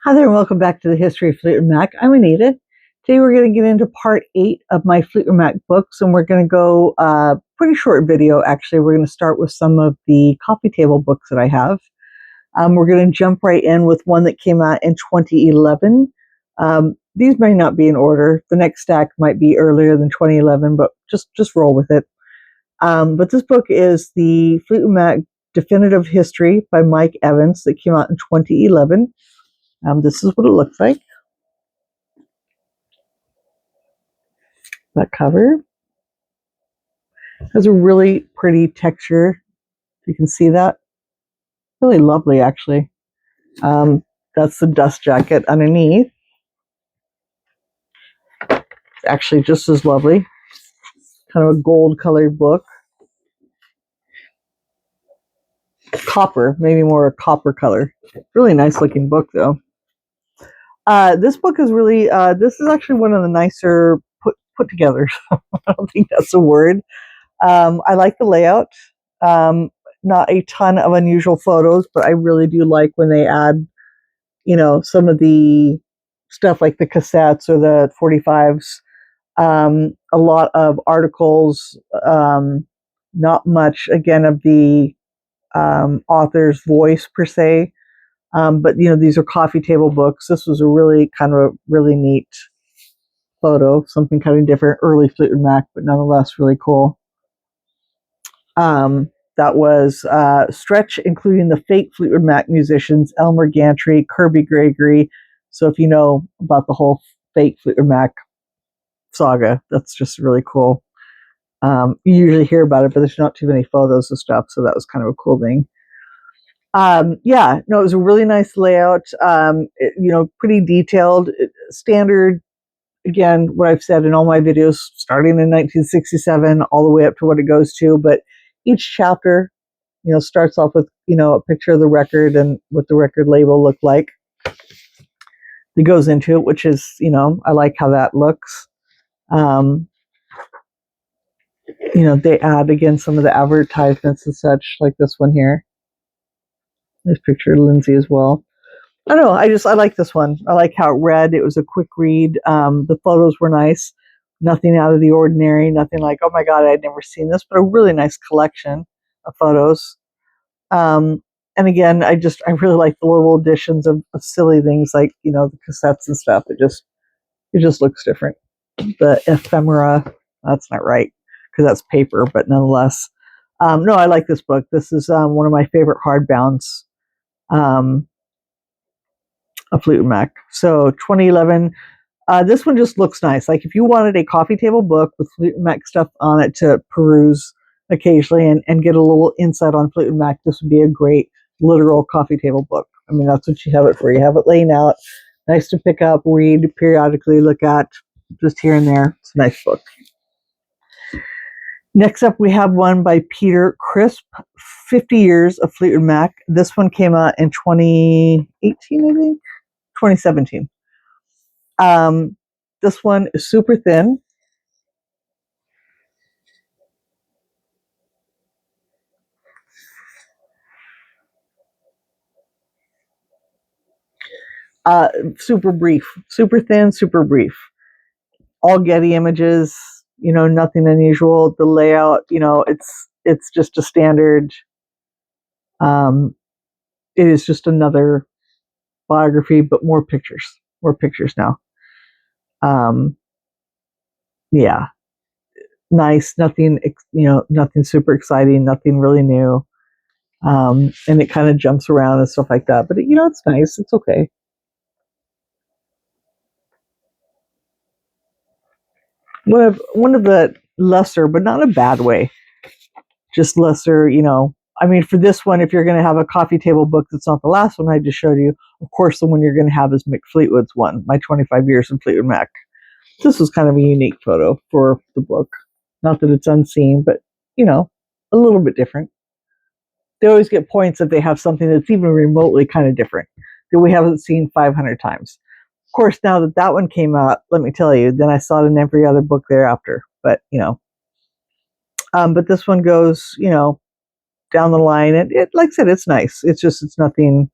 Hi there, and welcome back to the History of Fleetwood Mac. I'm Anita. Today we're going to get into part 8 of my Fleetwood Mac books, and we're going to go pretty short video, actually. We're going to start with some of the coffee table books that I have. We're going to jump right in with one that came out in 2011. These may not be in order. The next stack might be earlier than 2011, but just roll with it. But this book is the Fleetwood Mac Definitive History by Mike Evans that came out in 2011. This is what it looks like. That cover has a really pretty texture. You can see that. Really lovely, actually. That's the dust jacket underneath. It's actually just as lovely. Kind of a gold colored book. Copper, maybe more a copper color. Really nice looking book, though. This book is really, this is actually one of the nicer put together. I don't think that's a word. I like the layout. Not a ton of unusual photos, but I really do like when they add, some of the stuff like the cassettes or the 45s. A lot of articles, not much, again, of the author's voice per se. But these are coffee table books. This was a really neat photo, something kind of different, early Fleetwood Mac, but nonetheless really cool. That was Stretch, including the fake Fleetwood Mac musicians, Elmer Gantry, Kirby Gregory. So if you know about the whole fake Fleetwood Mac saga, that's just really cool. You usually hear about it, but there's not too many photos and stuff, so that was kind of a cool thing. It was a really nice layout, pretty detailed, standard. Again, what I've said in all my videos, starting in 1967, all the way up to what it goes to. But each chapter, starts off with, a picture of the record and what the record label looked like. It goes into it, which is, I like how that looks. They add, again, some of the advertisements and such, like this one here. This picture of Lindsay as well. I don't know. I like this one. I like how it read. It was a quick read. The photos were nice. Nothing out of the ordinary. Nothing like, oh my God, I'd never seen this, but a really nice collection of photos. And again, I really like the little additions of silly things like, the cassettes and stuff. It just looks different. The ephemera, that's not right because that's paper, but nonetheless. No, I like this book. This is one of my favorite hardbounds. A Fleetwood Mac. So 2011. This one just looks nice. Like if you wanted a coffee table book with Fleetwood Mac stuff on it to peruse occasionally and get a little insight on Fleetwood Mac, this would be a great literal coffee table book. I mean, that's what you have it for. You have it laying out, nice to pick up, read periodically, look at, just here and there. It's a nice book. Next up, we have one by Peter Crisp, 50 Years of Fleetwood Mac. This one came out in 2018, I think. 2017. This one is super thin. Super brief, super thin, super brief. All Getty images, nothing unusual. The layout, it's just a standard. It is just another biography, but more pictures now. Yeah, nice. Nothing, nothing super exciting. Nothing really new. And it kind of jumps around and stuff like that. But it's nice. It's okay. One of the lesser, but not a bad way, just lesser, I mean, for this one, if you're going to have a coffee table book that's not the last one I just showed you, of course, the one you're going to have is Mick Fleetwood's one, My 25 Years in Fleetwood Mac. This was kind of a unique photo for the book. Not that it's unseen, but, a little bit different. They always get points if they have something that's even remotely kind of different that we haven't seen 500 times. Of course, now that one came out, let me tell you, then I saw it in every other book thereafter. But, but this one goes, down the line. It like I said, it's nice. It's nothing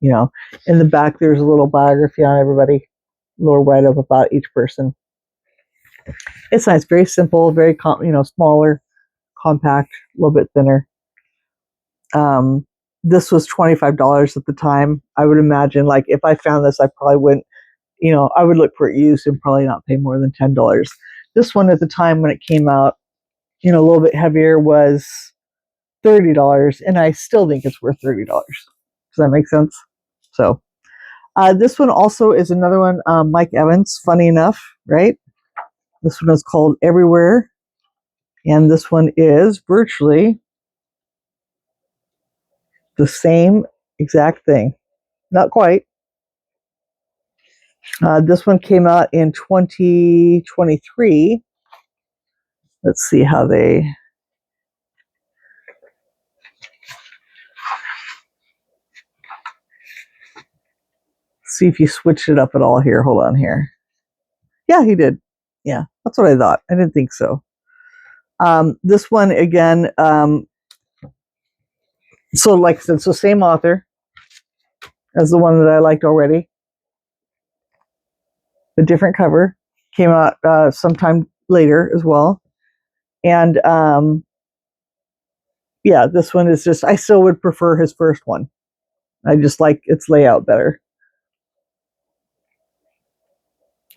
you know. In the back, there's a little biography on everybody, a little write-up about each person. It's nice, very simple, very smaller, compact, a little bit thinner. This was $25 at the time. I would imagine, like, if I found this, I probably wouldn't, I would look for it used and probably not pay more than $10. This one at the time when it came out, a little bit heavier, was $30, and I still think it's worth $30. Does that make sense? So, this one also is another one, Mike Evans, funny enough, right? This one is called Everywhere, and this one is virtually the same exact thing. Not quite. This one came out in 2023. Let's see how they... See if you switched it up at all here. Hold on here. Yeah, he did. Yeah, that's what I thought. I didn't think so. This one, again, so like I said, so same author as the one that I liked already. A different cover. Came out sometime later as well. And yeah, this one is just, I still would prefer his first one. I just like its layout better.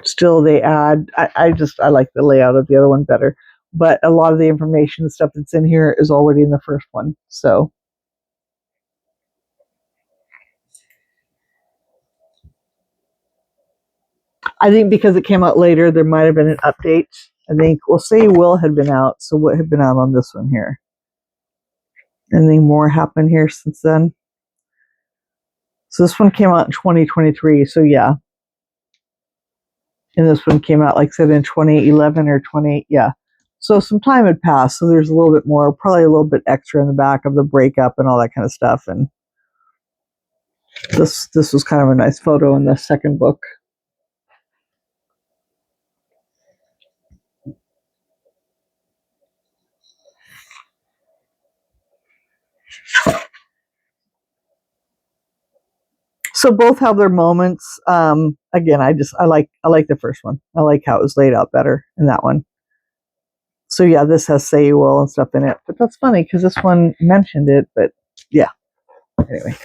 Still, they add, I like the layout of the other one better. But a lot of the information and stuff that's in here is already in the first one. So I think because it came out later, there might have been an update. I think, well, Say Will had been out. So what had been out on this one here? Anything more happened here since then? So this one came out in 2023. So yeah. And this one came out, like I said, in 2011 or 20, yeah. So some time had passed. So there's a little bit more, probably a little bit extra in the back of the breakup and all that kind of stuff. And this was kind of a nice photo in the second book. So both have their moments. Again, I like the first one. I like how it was laid out better in that one. So yeah, this has Say You Will and stuff in it. But that's funny because this one mentioned it. But yeah, anyway.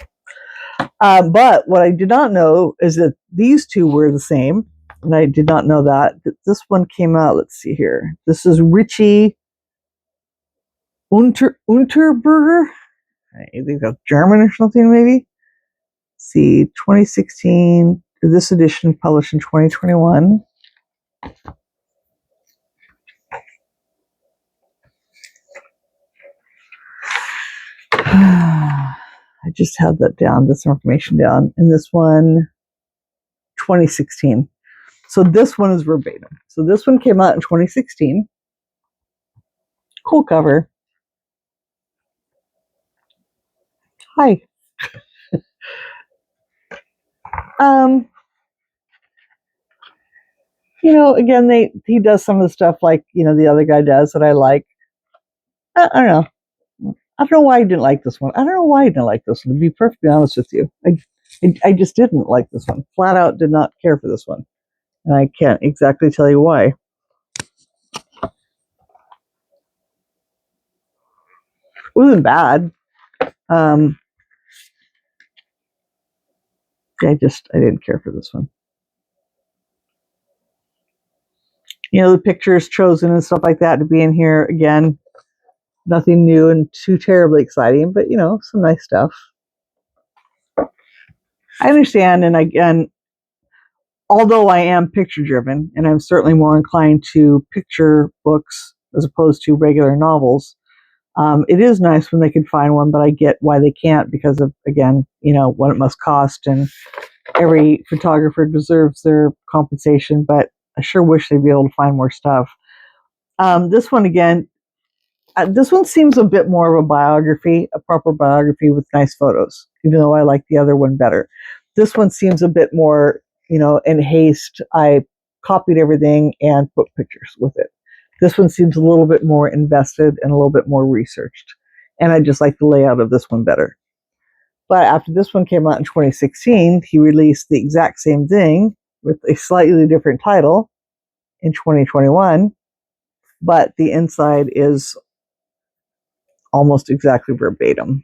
But what I did not know is that these two were the same. And I did not know that. This one came out, let's see here. This is Richie Unterberger. I think that's German or something, maybe. Let's see, 2016. This edition published in 2021. I just had that down, this information down. And this one, 2016. So this one is verbatim. So this one came out in 2016. Cool cover. Hi. Again, he does some of the stuff like, the other guy does that I like. I don't know. I don't know why I didn't like this one. I don't know why I didn't like this one, to be perfectly honest with you. I just didn't like this one. Flat out did not care for this one. And I can't exactly tell you why. It wasn't bad. I didn't care for this one. The pictures chosen and stuff like that to be in here. Again, nothing new and too terribly exciting, but some nice stuff. I understand, and again, although I am picture driven, and I'm certainly more inclined to picture books as opposed to regular novels, it is nice when they can find one, but I get why they can't because of, again, what it must cost, and every photographer deserves their compensation, but I sure wish they'd be able to find more stuff. This one, again, this one seems a bit more of a biography, a proper biography with nice photos, even though I like the other one better. This one seems a bit more, in haste. I copied everything and put pictures with it. This one seems a little bit more invested and a little bit more researched. And I just like the layout of this one better. But after this one came out in 2016, he released the exact same thing with a slightly different title in 2021, but the inside is almost exactly verbatim.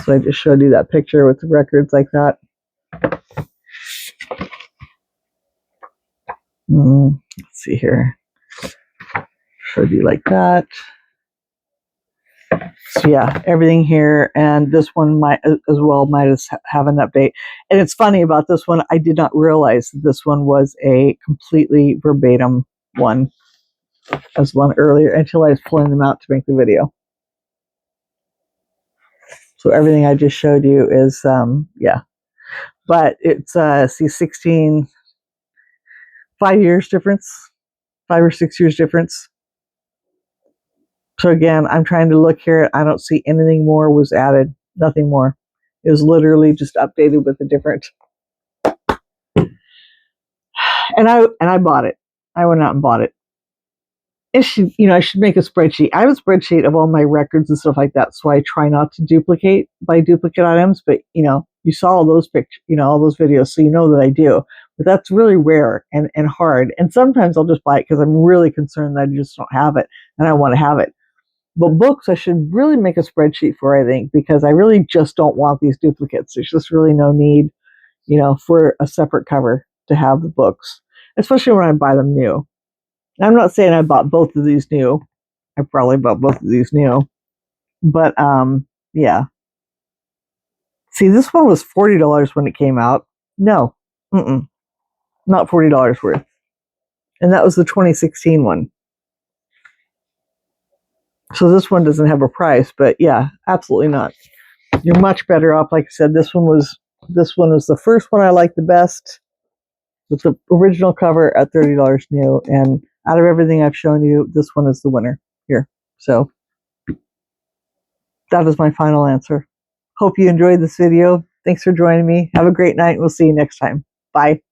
So I just showed you that picture with the records like that. Let's see here. Showed you like that. So yeah, everything here, and this one might as well have an update. And it's funny about this one, I did not realize that this one was a completely verbatim one as one earlier until I was pulling them out to make the video. So everything I just showed you is yeah, but it's see 16, 5 years difference, 5 or 6 years difference. So again, I'm trying to look here. I don't see anything more was added. Nothing more. It was literally just updated with a different. And I bought it. I went out and bought it. I should make a spreadsheet. I have a spreadsheet of all my records and stuff like that, so I try not to buy duplicate items. But you saw all those pictures, all those videos, so you know that I do. But that's really rare and hard. And sometimes I'll just buy it because I'm really concerned that I just don't have it and I want to have it. But books, I should really make a spreadsheet for, I think, because I really just don't want these duplicates. There's just really no need, for a separate cover to have the books, especially when I buy them new. I'm not saying I bought both of these new. I probably bought both of these new. But, yeah. See, this one was $40 when it came out. No, not $40 worth. And that was the 2016 one. So this one doesn't have a price, but yeah, absolutely not. You're much better off. Like I said, this one was the first one I liked the best with the original cover at $30 new. And out of everything I've shown you, this one is the winner here. So that is my final answer. Hope you enjoyed this video. Thanks for joining me. Have a great night. We'll see you next time. Bye.